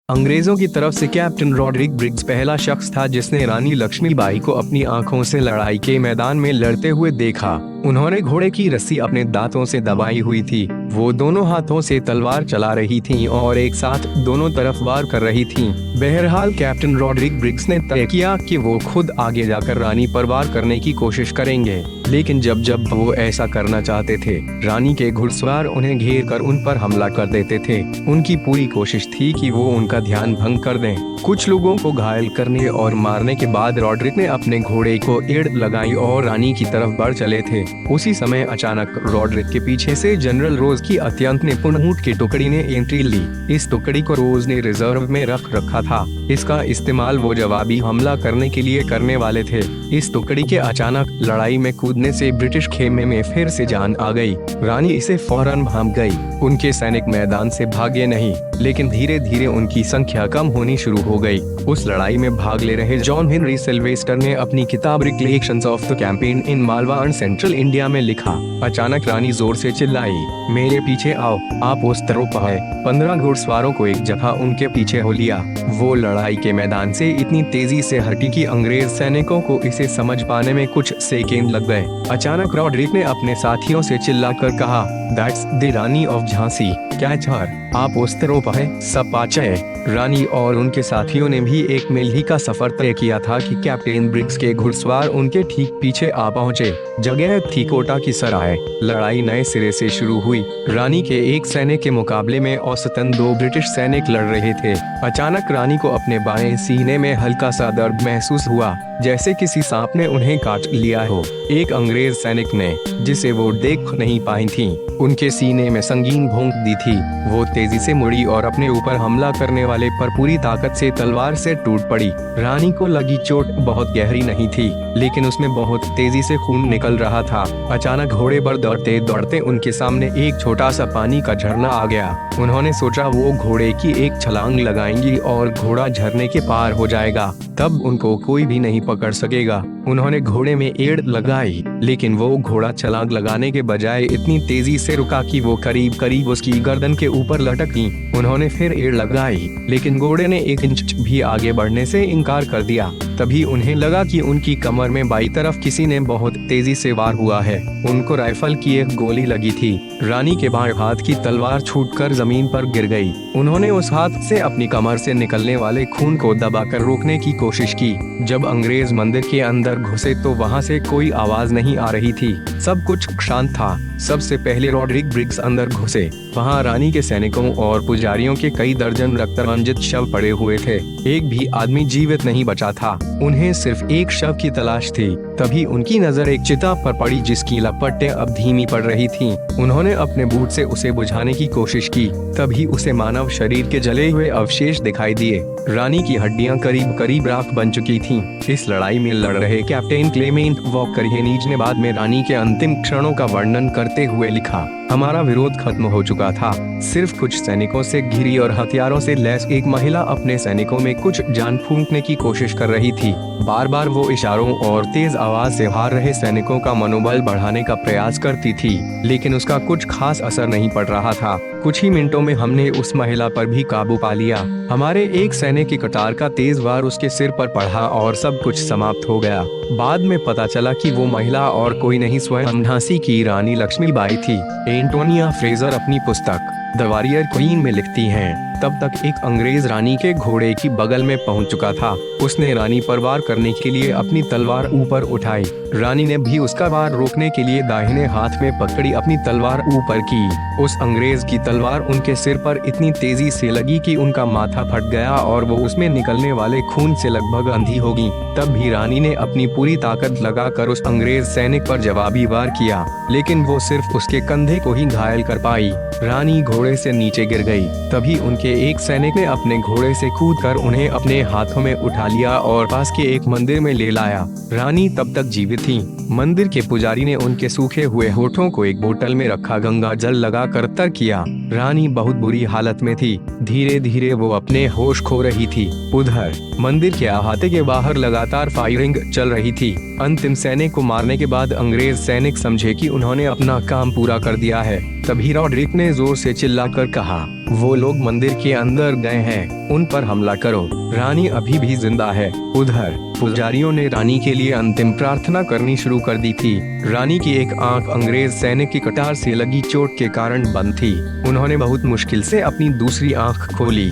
अंग्रेजों की तरफ से कैप्टन रॉड्रिक ब्रिग्स पहला शख्स था जिसने रानी लक्ष्मीबाई को अपनी आंखों से लड़ाई के मैदान में लड़ते हुए देखा। उन्होंने घोड़े की रस्सी अपने दांतों से दबाई हुई थी। वो दोनों हाथों से तलवार चला रही थीं और एक साथ दोनों तरफ वार कर रही थीं। बहरहाल कैप्टन रॉड्रिक ब्रिग्स ने तय किया कि वो खुद आगे जाकर रानी पर वार करने की कोशिश करेंगे, लेकिन जब जब वो ऐसा करना चाहते थे, रानी के घुड़सवार उन्हें घेर कर उन पर हमला कर देते थे। उनकी पूरी कोशिश थी कि वो उनका ध्यान भंग कर दें। कुछ लोगों को घायल करने और मारने के बाद रॉड्रिक ने अपने घोड़े को एड़ लगाई और रानी की तरफ बढ़ चले थे। उसी समय अचानक रॉड्रिक के पीछे से जनरल रोज की अत्यंत निपुण ऊंट की टुकड़ी ने एंट्री ली। इस टुकड़ी को रोज ने रिजर्व में रख रखा था। इसका इस्तेमाल वो जवाबी हमला करने के लिए करने वाले थे। इस टुकड़ी के अचानक लड़ाई में कूदने से ब्रिटिश खेमे में फिर से जान आ गई। रानी इसे फौरन भांप गई। उनके सैनिक मैदान से भागे नहीं, लेकिन धीरे धीरे उनकी संख्या कम होनी शुरू हो गई। उस लड़ाई में भाग ले रहे जॉन हेनरी सिल्वेस्टर ने अपनी किताब recollections of the campaign in Malwa and central India में लिखा, अचानक रानी जोर से चिल्लाई, मेरे पीछे आओ। आप उस तरफ आए। 15 घुड़सवारों को एक जगह उनके पीछे हो लिया। वो लड़ाई के मैदान से इतनी तेजी से हटी कि अंग्रेज सैनिकों को इसे समझ पाने में कुछ सेकेंड लग गए। अचानक रॉड्रिक ने अपने साथियों से चिल्लाकर कहा, that's the Rani of Jhansi, catch her. आप उस तरफ आए, सब पाचे। रानी और उनके साथियों ने भी एक मील ही का सफर तय किया था कि कैप्टन ब्रिग्स के घुड़सवार उनके ठीक पीछे आ पहुंचे। जगह थी कोटा की सराय। लड़ाई नए सिरे से शुरू हुई। रानी के एक सैनिक के मुकाबले में औसतन 2 ब्रिटिश सैनिक लड़ रहे थे। अचानक रानी को अपने बाएं सीने में हल्का सा दर्द महसूस हुआ, जैसे किसी सांप ने उन्हें काट लिया हो। एक अंग्रेज सैनिक ने, जिसे वो देख नहीं पाई थी, उनके सीने में संगीन भोंक दी थी। वो तेजी से मुड़ी और अपने ऊपर हमला करने वाले पर पूरी ताकत से तलवार से टूट पड़ी। रानी को लगी चोट बहुत गहरी नहीं थी, लेकिन उसमें बहुत तेजी से खून निकल रहा था। अचानक घोड़े पर दौड़ते दौड़ते उनके सामने एक छोटा सा पानी का झरना आ गया। उन्होंने सोचा वो घोड़े की एक छलांग लगाएंगी और घोड़ा झरने के पार हो जाएगा, तब उनको कोई भी नहीं पकड़ सकेगा। उन्होंने घोड़े में एड़ लगाई, लेकिन वो घोड़ा छलांग लगाने के बजाय इतनी तेजी से रुका कि वो करीब करीब उसकी गर्दन के ऊपर लटकी। उन्होंने फिर एड़ लगाई, लेकिन घोड़े ने 1 इंच भी आगे बढ़ने से इनकार कर दिया। तभी उन्हें लगा कि उनकी कमर में बाई तरफ किसी ने बहुत तेजी से वार हुआ है। उनको राइफल की एक गोली लगी थी। रानी के बाएं हाथ की तलवार छूटकर जमीन पर गिर गई। उन्होंने उस हाथ से अपनी कमर से निकलने वाले खून को दबाकर रोकने की कोशिश की। जब अंग्रेज मंदिर के अंदर घुसे तो वहां से कोई आवाज नहीं आ रही थी। सब कुछ शांत था। सबसे पहले रॉड्रिक ब्रिग्स अंदर घुसे। वहां रानी के सैनिकों और पुजारियों के कई दर्जन रक्तरंजित शव पड़े हुए थे। एक भी आदमी जीवित नहीं बचा था। उन्हें सिर्फ एक शव की तलाश थी। तभी उनकी नजर एक चिता पर पड़ी जिसकी लपटें अब धीमी पड़ रही थीं। उन्होंने अपने बूट से उसे बुझाने की कोशिश की। तभी उसे मानव शरीर के जले हुए अवशेष दिखाई दिए। रानी की हड्डियां करीब करीब राख बन चुकी थीं। इस लड़ाई में लड़ रहे कैप्टन क्लेमेंट वॉकर हेनीज ने बाद में रानी के अंतिम क्षणों का वर्णन करते हुए लिखा, हमारा विरोध खत्म हो चुका था। सिर्फ कुछ सैनिकों से घिरी और हथियारों से लैस एक महिला अपने सैनिकों में कुछ जान फूंकने की कोशिश कर रही थी। बार बार वो इशारों और तेज आवाज से हार रहे सैनिकों का मनोबल बढ़ाने का प्रयास करती थी, लेकिन उसका कुछ खास असर नहीं पड़ रहा था। कुछ ही मिनटों में हमने उस महिला पर भी काबू पा लिया। हमारे एक सैनिक की कटार का तेज वार उसके सिर पर पड़ा और सब कुछ समाप्त हो गया। बाद में पता चला कि वो महिला और कोई नहीं स्वयं झांसी की रानी लक्ष्मीबाई थी। एंटोनिया फ्रेजर अपनी पुस्तक द वॉरियर क्वीन में लिखती हैं, तब तक एक अंग्रेज रानी के घोड़े की बगल में पहुंच चुका था। उसने रानी पर वार करने के लिए अपनी तलवार ऊपर उठाई। रानी ने भी उसका वार रोकने के लिए दाहिने हाथ में पकड़ी अपनी तलवार ऊपर की। उस अंग्रेज की तलवार उनके सिर पर इतनी तेजी से लगी कि उनका माथा फट गया और वो उसमें निकलने वाले खून से लगभग अंधी हो गई। तब भी रानी ने अपनी पूरी ताकत लगाकर उस अंग्रेज सैनिक पर जवाबी वार किया, लेकिन वो सिर्फ उसके कंधे को ही घायल कर पाई। रानी घोड़े से नीचे गिर गई। तभी उनके एक सैनिक ने अपने घोड़े से कूदकर उन्हें अपने हाथों में उठा लिया और पास के एक मंदिर में ले लाया। रानी तब तक जीवित थी। मंदिर के पुजारी ने उनके सूखे हुए होठों को एक बोतल में रखा गंगा जल लगाकर तर किया। रानी बहुत बुरी हालत में थी। धीरे धीरे वो अपने होश खो रही थी। उधर मंदिर के अहाते के बाहर लगातार फायरिंग चल रही थी। अंतिम सैनिक को मारने के बाद अंग्रेज सैनिक समझे कि उन्होंने अपना काम पूरा कर दिया है। तभी रॉड्रिक ने जोर से चिल्लाकर कहा, वो लोग मंदिर के अंदर गए हैं, उन पर हमला करो। रानी अभी भी जिंदा है। उधर पुजारियों ने रानी के लिए अंतिम प्रार्थना करनी शुरू कर दी थी। रानी की एक आंख अंग्रेज सैनिक की कटार से लगी चोट के कारण बंद थी। उन्होंने बहुत मुश्किल से अपनी दूसरी आंख खोली।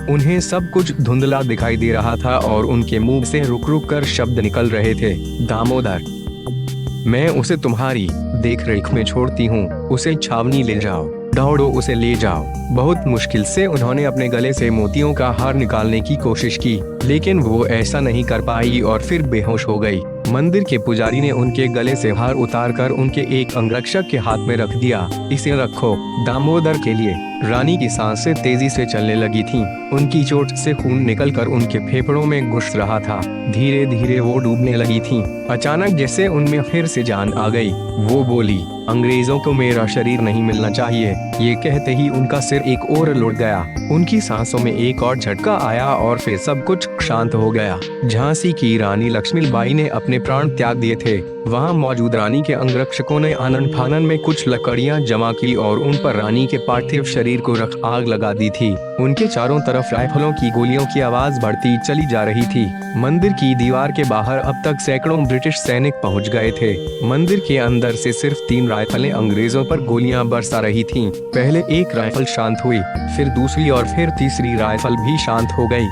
उन्हें सब कुछ धुंधला दिखाई दे रहा था और उनके मुंह से रुक रुक कर शब्द निकल रहे थे। दामोदर, मैं उसे तुम्हारी देखरेख में छोड़ती हूँ। उसे छावनी ले जाओ, दौड़ो उसे ले जाओ। बहुत मुश्किल से उन्होंने अपने गले से मोतियों का हार निकालने की कोशिश की, लेकिन वो ऐसा नहीं कर पाई और फिर बेहोश हो गई। मंदिर के पुजारी ने उनके गले से हार उतारकर उनके एक अंगरक्षक के हाथ में रख दिया। इसे रखो दामोदर के लिए। रानी की सांसें तेजी से चलने लगी थीं। उनकी चोट से खून निकलकर उनके फेफड़ों में घुस रहा था। धीरे धीरे वो डूबने लगी थीं। अचानक जैसे उनमें फिर से जान आ गई। वो बोली, अंग्रेजों को मेरा शरीर नहीं मिलना चाहिए। ये कहते ही उनका सिर एक ओर लुढ़क गया। उनकी सांसों में एक और झटका आया और फिर सब कुछ शांत हो गया। झांसी की रानी लक्ष्मीबाई ने अपने प्राण त्याग दिए थे। वहां मौजूद रानी के अंगरक्षकों ने आनन फानन में कुछ लकड़ियां जमा की और उन पर रानी के पार्थिव शरीर को रख आग लगा दी थी। उनके चारों तरफ राइफलों की गोलियों की आवाज बढ़ती चली जा रही थी। मंदिर की दीवार के बाहर अब तक सैकड़ों ब्रिटिश सैनिक पहुंच गए थे। मंदिर के अंदर से सिर्फ 3 राइफलें अंग्रेजों पर गोलियां बरसा रही थीं। पहले एक राइफल शांत हुई, फिर दूसरी और फिर तीसरी राइफल भी शांत हो गई।